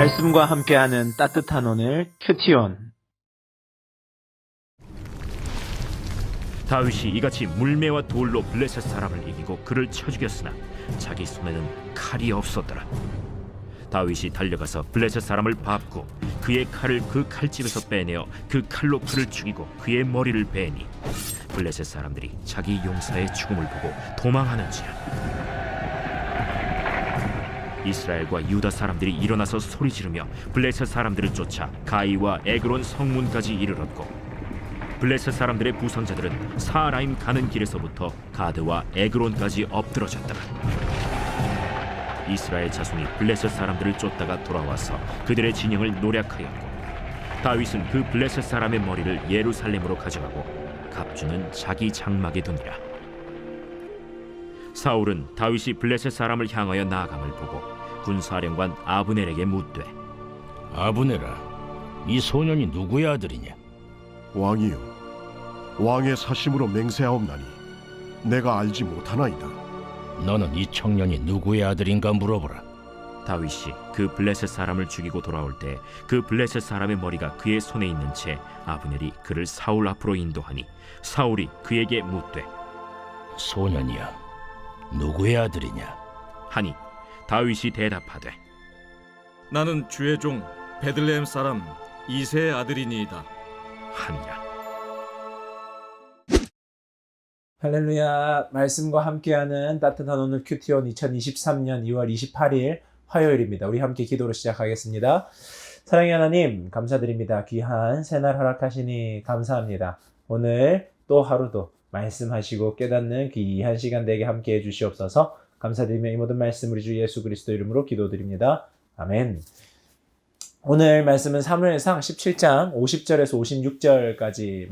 말씀과 함께하는 따뜻한 오늘 큐티온. 다윗이 이같이 물매와 돌로 블레셋 사람을 이기고 그를 쳐 죽였으나 자기 손에는 칼이 없었더라. 다윗이 달려가서 블레셋 사람을 밟고 그의 칼을 그 칼집에서 빼내어 그 칼로 그를 죽이고 그의 머리를 베니 블레셋 사람들이 자기 용사의 죽음을 보고 도망하는지라. 이스라엘과 유다 사람들이 일어나서 소리 지르며 블레셋 사람들을 쫓아 가이와 에그론 성문까지 이르렀고 블레셋 사람들의 부상자들은 사라임 가는 길에서부터 가드와 에그론까지 엎드러졌더라. 이스라엘 자손이 블레셋 사람들을 쫓다가 돌아와서 그들의 진영을 노략하였고 다윗은 그 블레셋 사람의 머리를 예루살렘으로 가져가고 갑주는 자기 장막에 두니라. 사울은 다윗이 블레셋 사람을 향하여 나아감을 보고 군사령관 아브넬에게 묻되 아브넬아, 이 소년이 누구의 아들이냐? 왕이여, 왕의 사심으로 맹세하옵나니 내가 알지 못하나이다. 너는 이 청년이 누구의 아들인가 물어보라. 다윗이 그 블레셋 사람을 죽이고 돌아올 때 그 블레셋 사람의 머리가 그의 손에 있는 채 아브넬이 그를 사울 앞으로 인도하니 사울이 그에게 묻되 소년이야, 누구의 아들이냐? 하니 다윗이 대답하되 나는 주의 종 베들레헴 사람 이새의 아들이니이다 하니라. 할렐루야. 말씀과 함께하는 따뜻한 오늘 큐티온 2023년 2월 28일 화요일입니다. 우리 함께 기도로 시작하겠습니다. 사랑의 하나님, 감사드립니다. 귀한 새날 허락하시니 감사합니다. 오늘 또 하루도 말씀하시고 깨닫는 귀한 시간 되게 함께 해주시옵소서. 감사드리며 이 모든 말씀 우리 주 예수 그리스도 이름으로 기도드립니다. 아멘. 오늘 말씀은 사무엘상 17장 50절에서 56절까지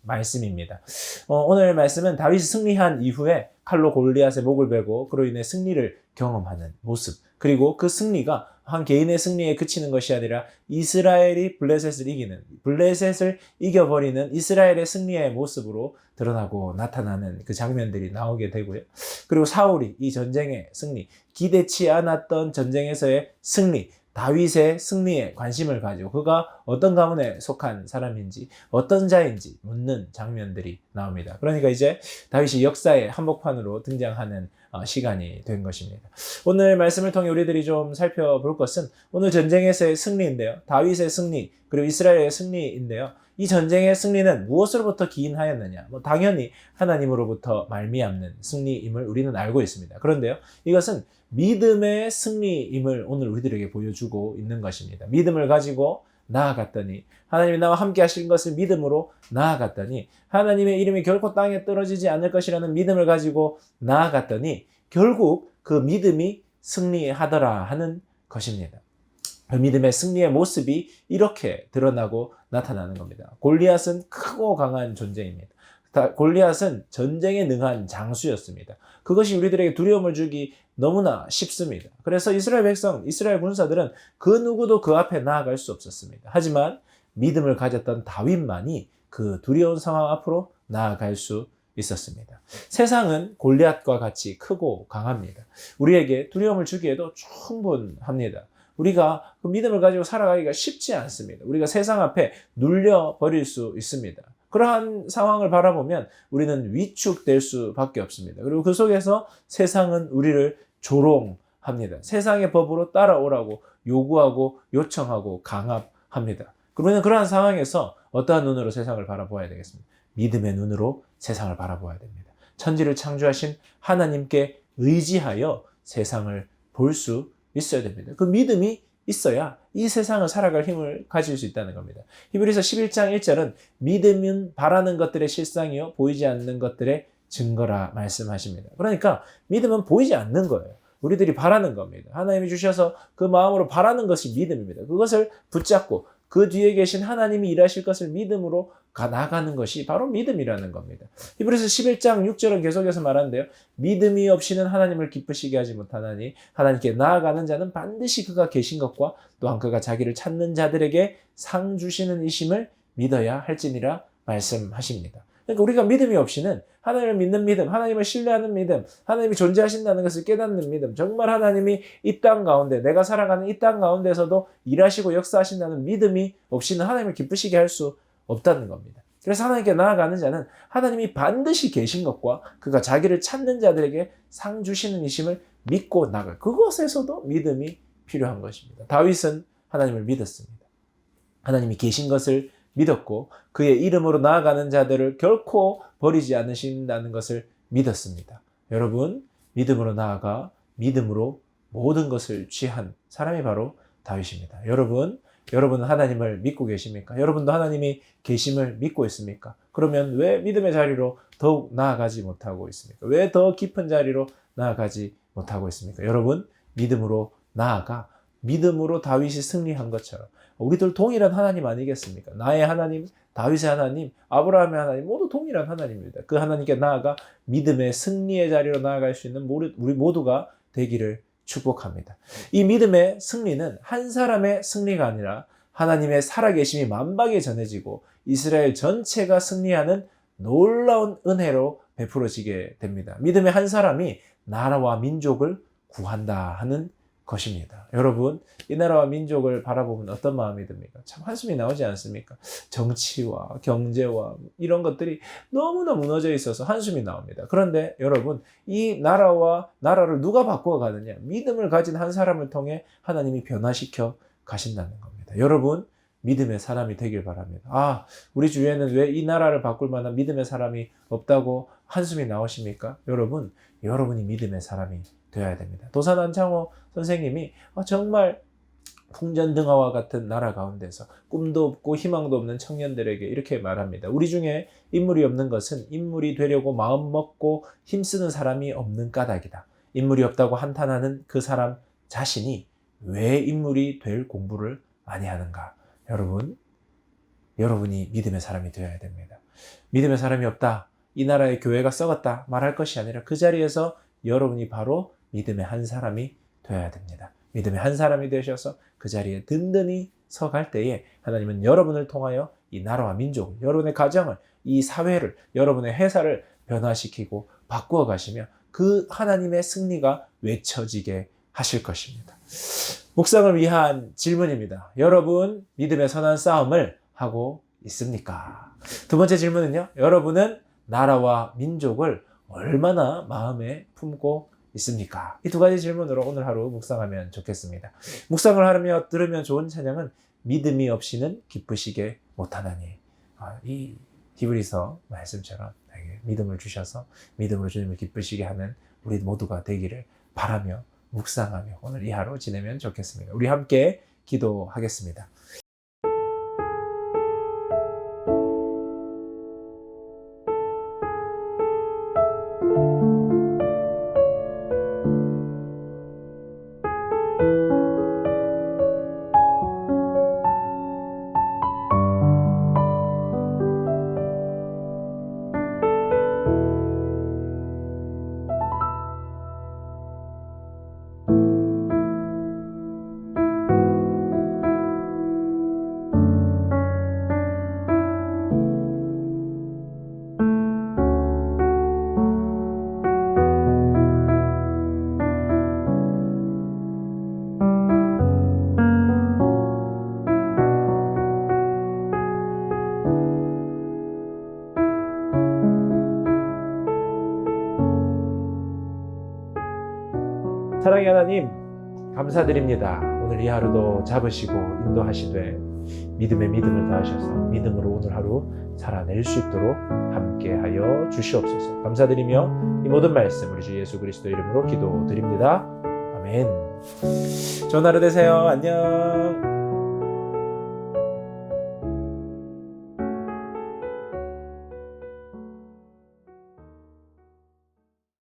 말씀입니다. 오늘 말씀은 다윗이 승리한 이후에 칼로 골리앗의 목을 베고 그로 인해 승리를 경험하는 모습, 그리고 그 승리가 한 개인의 승리에 그치는 것이 아니라 이스라엘이 블레셋을 이겨버리는 이스라엘의 승리의 모습으로 드러나고 나타나는 그 장면들이 나오게 되고요. 그리고 사울이 이 전쟁의 승리, 기대치 않았던 전쟁에서의 승리, 다윗의 승리에 관심을 가지고 그가 어떤 가문에 속한 사람인지 어떤 자인지 묻는 장면들이 나옵니다. 그러니까 이제 다윗이 역사의 한복판으로 등장하는 시간이 된 것입니다. 오늘 말씀을 통해 우리들이 좀 살펴볼 것은 오늘 전쟁에서의 승리인데요. 다윗의 승리 그리고 이스라엘의 승리인데요. 이 전쟁의 승리는 무엇으로부터 기인하였느냐? 당연히 하나님으로부터 말미암는 승리임을 우리는 알고 있습니다. 그런데요, 이것은 믿음의 승리임을 오늘 우리들에게 보여주고 있는 것입니다. 믿음을 가지고 나아갔더니 하나님이 나와 함께 하신 것을 믿음으로 나아갔더니 하나님의 이름이 결코 땅에 떨어지지 않을 것이라는 믿음을 가지고 나아갔더니 결국 그 믿음이 승리하더라 하는 것입니다. 그 믿음의 승리의 모습이 이렇게 드러나고 나타나는 겁니다. 골리앗은 크고 강한 존재입니다. 골리앗은 전쟁에 능한 장수였습니다. 그것이 우리들에게 두려움을 주기 너무나 쉽습니다. 그래서 이스라엘 백성, 이스라엘 군사들은 그 누구도 그 앞에 나아갈 수 없었습니다. 하지만 믿음을 가졌던 다윗만이 그 두려운 상황 앞으로 나아갈 수 있었습니다. 세상은 골리앗과 같이 크고 강합니다. 우리에게 두려움을 주기에도 충분합니다. 우리가 그 믿음을 가지고 살아가기가 쉽지 않습니다. 우리가 세상 앞에 눌려버릴 수 있습니다. 그러한 상황을 바라보면 우리는 위축될 수밖에 없습니다. 그리고 그 속에서 세상은 우리를 조롱합니다. 세상의 법으로 따라오라고 요구하고 요청하고 강압합니다. 그러면 그러한 상황에서 어떠한 눈으로 세상을 바라보아야 되겠습니까? 믿음의 눈으로 세상을 바라보아야 됩니다. 천지를 창조하신 하나님께 의지하여 세상을 볼 수 있어야 됩니다. 그 믿음이 있어야 이 세상을 살아갈 힘을 가질 수 있다는 겁니다. 히브리서 11장 1절은 믿음은 바라는 것들의 실상이요 보이지 않는 것들의 증거라 말씀하십니다. 그러니까 믿음은 보이지 않는 거예요. 우리들이 바라는 겁니다. 하나님이 주셔서 그 마음으로 바라는 것이 믿음입니다. 그것을 붙잡고 그 뒤에 계신 하나님이 일하실 것을 믿음으로 나가는 것이 바로 믿음이라는 겁니다. 히브리서 11장 6절은 계속해서 말하는데요. 믿음이 없이는 하나님을 기쁘시게 하지 못하나니 하나님께 나아가는 자는 반드시 그가 계신 것과 또한 그가 자기를 찾는 자들에게 상 주시는 이심을 믿어야 할지니라 말씀하십니다. 그러니까 우리가 믿음이 없이는 하나님을 믿는 믿음, 하나님을 신뢰하는 믿음, 하나님이 존재하신다는 것을 깨닫는 믿음, 정말 하나님이 이 땅 가운데, 내가 살아가는 이 땅 가운데서도 일하시고 역사하신다는 믿음이 없이는 하나님을 기쁘시게 할 수 없다는 겁니다. 그래서 하나님께 나아가는 자는 하나님이 반드시 계신 것과 그가 자기를 찾는 자들에게 상 주시는 이심을 믿고 나갈, 그것에서도 믿음이 필요한 것입니다. 다윗은 하나님을 믿었습니다. 하나님이 계신 것을 믿었고 그의 이름으로 나아가는 자들을 결코 버리지 않으신다는 것을 믿었습니다. 여러분, 믿음으로 나아가 믿음으로 모든 것을 취한 사람이 바로 다윗입니다. 여러분은 하나님을 믿고 계십니까? 여러분도 하나님이 계심을 믿고 있습니까? 그러면 왜 믿음의 자리로 더욱 나아가지 못하고 있습니까? 왜 더 깊은 자리로 나아가지 못하고 있습니까? 여러분, 믿음으로 나아가 믿음으로 다윗이 승리한 것처럼 우리들 동일한 하나님 아니겠습니까? 나의 하나님, 다윗의 하나님, 아브라함의 하나님 모두 동일한 하나님입니다. 그 하나님께 나아가 믿음의 승리의 자리로 나아갈 수 있는 우리 모두가 되기를 축복합니다. 이 믿음의 승리는 한 사람의 승리가 아니라 하나님의 살아계심이 만방에 전해지고 이스라엘 전체가 승리하는 놀라운 은혜로 베풀어지게 됩니다. 믿음의 한 사람이 나라와 민족을 구한다 하는 것입니다. 여러분, 이 나라와 민족을 바라보면 어떤 마음이 듭니까? 참 한숨이 나오지 않습니까? 정치와 경제와 이런 것들이 너무나 무너져 있어서 한숨이 나옵니다. 그런데 여러분, 이 나라를 누가 바꾸어 가느냐? 믿음을 가진 한 사람을 통해 하나님이 변화시켜 가신다는 겁니다. 여러분, 믿음의 사람이 되길 바랍니다. 우리 주위에는 왜 이 나라를 바꿀 만한 믿음의 사람이 없다고 한숨이 나오십니까? 여러분이 믿음의 사람이 되어야 됩니다. 도산 안창호 선생님이 정말 풍전등화와 같은 나라 가운데서 꿈도 없고 희망도 없는 청년들에게 이렇게 말합니다. 우리 중에 인물이 없는 것은 인물이 되려고 마음 먹고 힘쓰는 사람이 없는 까닭이다. 인물이 없다고 한탄하는 그 사람 자신이 왜 인물이 될 공부를 많이 하는가? 여러분이 믿음의 사람이 되어야 됩니다. 믿음의 사람이 없다, 이 나라의 교회가 썩었다 말할 것이 아니라 그 자리에서 여러분이 바로 믿음의 한 사람이 되어야 됩니다. 믿음의 한 사람이 되셔서 그 자리에 든든히 서갈 때에 하나님은 여러분을 통하여 이 나라와 민족을, 여러분의 가정을, 이 사회를, 여러분의 회사를 변화시키고 바꾸어 가시며 그 하나님의 승리가 외쳐지게 하실 것입니다. 묵상을 위한 질문입니다. 여러분, 믿음의 선한 싸움을 하고 있습니까? 두 번째 질문은요. 여러분은 나라와 민족을 얼마나 마음에 품고 있습니까? 이 두 가지 질문으로 오늘 하루 묵상하면 좋겠습니다. 묵상을 하며 들으면 좋은 찬양은 믿음이 없이는 기쁘시게 못하나니. 이 히브리서 말씀처럼 믿음을 주셔서 믿음으로 주님을 기쁘시게 하는 우리 모두가 되기를 바라며 묵상하며 오늘 이 하루 지내면 좋겠습니다. 우리 함께 기도하겠습니다. 사랑의 하나님, 감사드립니다. 오늘 이 하루도 잡으시고 인도하시되 믿음에 믿음을 더하셔서 믿음으로 오늘 하루 살아낼 수 있도록 함께하여 주시옵소서. 감사드리며 이 모든 말씀 우리 주 예수 그리스도 이름으로 기도드립니다. 아멘. 좋은 하루 되세요. 안녕.